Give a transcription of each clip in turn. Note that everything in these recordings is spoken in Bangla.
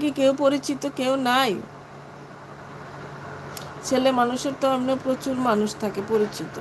কি কেউ পরিচিত কেউ নাই? ছেলে মানুষের তো এমনি প্রচুর মানুষ থাকে পরিচিত।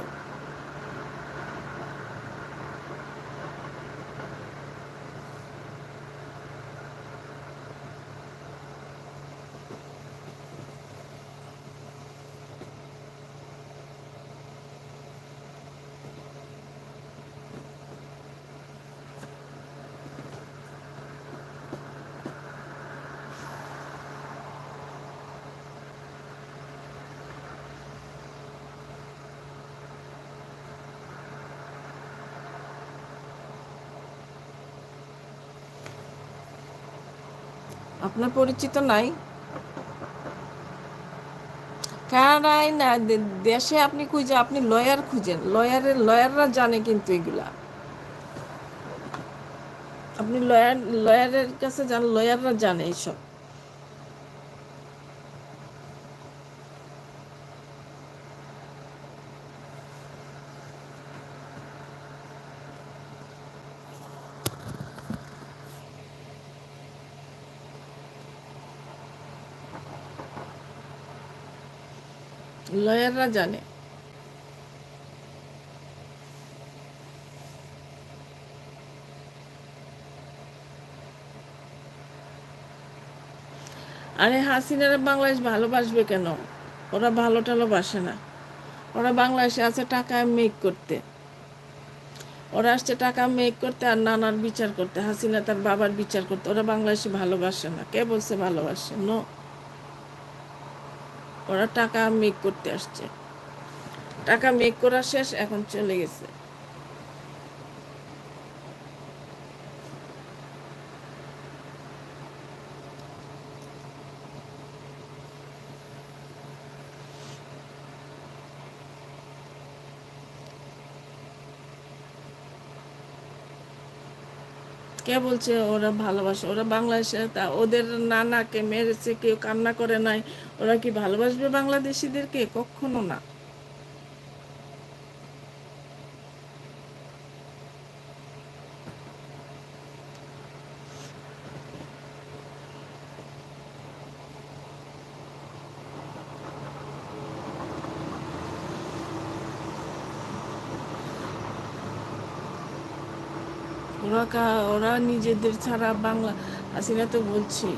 আপনার পরিচিত নাই? কারাই না, দেশে আপনি খুঁজে, আপনি লয়ার খুঁজেন, লয়াররা জানে কিন্তু এগুলা। আপনি লয়ারের কাছে যান, লয়াররা জানে এইসব। লয়াররা জানে। আরে হাসিনারা বাংলাদেশ ভালোবাসবে কেন? ওরা ভালো টালো বাসে না। ওরা বাংলাদেশে আছে টাকা মেক করতে। ওরা আসছে টাকা মেক করতে আর নানার বিচার করতে, হাসিনা তার বাবার বিচার করতে। ওরা বাংলাদেশে ভালোবাসে না। কে বলছে ভালোবাসে? নো, ওরা টাকা মেক করতে আসছে। টাকা মেক করা শেষ, এখন চলে গেছে। কে বলছে ওরা ভালোবাসে? ওরা বাংলাদেশে, তা ওদের নানাকে মেরেছে, কেউ কান্না করে নাই। ওরা কি ভালোবাসবে বাংলাদেশিদেরকে? কখনো না। ওরা নিজেদের ছাড়া বাংলা। হাসিনা তো বলছি,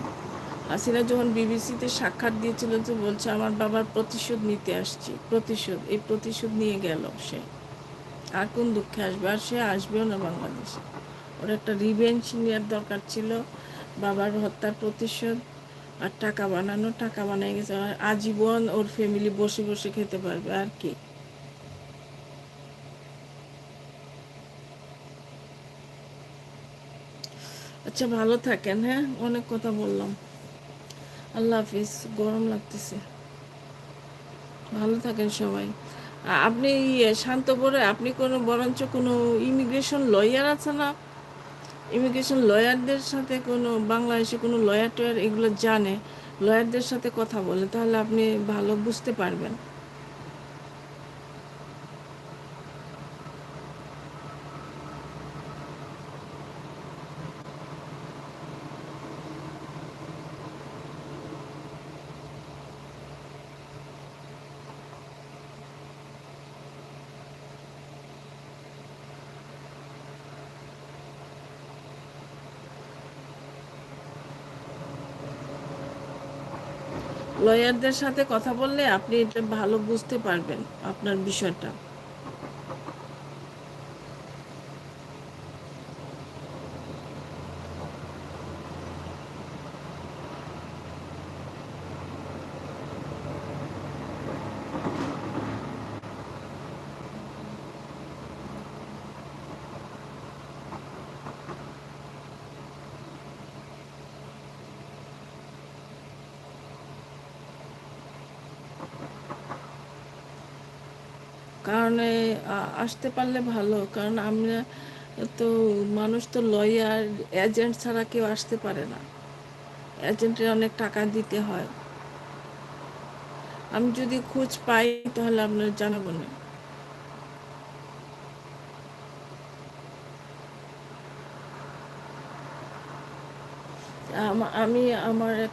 হাসিনা যখন বিবিসিতে সাক্ষাৎ দিয়েছিল তো বলছে আমার বাবার প্রতিশোধ নিতে আসছি। প্রতিশোধ, এই প্রতিশোধ নিয়ে গেল সে। আর কোন দুঃখে আসবে? আর সে আসবেও না বাংলাদেশে। ওর একটা রিভেঞ্জ নেওয়ার দরকার ছিল, বাবার হত্যার প্রতিশোধ। আর টাকা বানানো, টাকা বানিয়ে গেছে। আর আজীবন ওর ফ্যামিলি বসে বসে খেতে পারবে, আর কি। আচ্ছা, ভালো থাকেন। হ্যাঁ, অনেক কথা বললাম। আল্লাহ হাফিজ। গরম লাগতেছে। ভালো থাকেন সবাই। আপনি শান্ত করে, আপনি কোনো বরঞ্চ কোনো ইমিগ্রেশন লয়ার আছে না? ইমিগ্রেশন লয়ারদের সাথে কোনো বাংলাদেশে কোনো লয়ার টয়ার এগুলো জানে, লয়ারদের সাথে কথা বলে, তাহলে আপনি ভালো বুঝতে পারবেন। লয়ারদের সাথে কথা বললে আপনি এটা ভালো বুঝতে পারবেন আপনার বিষয়টা। কারণ আসতে পারলে ভালো, কারণ আমরা তো মানুষ তো লয়ার এজেন্ট ছাড়া কেউ আসতে পারে না। এজেন্টের অনেক টাকা দিতে হয়। আমি যদি খোঁজ পাই তাহলে আপনার জানাবো না। আমি আমার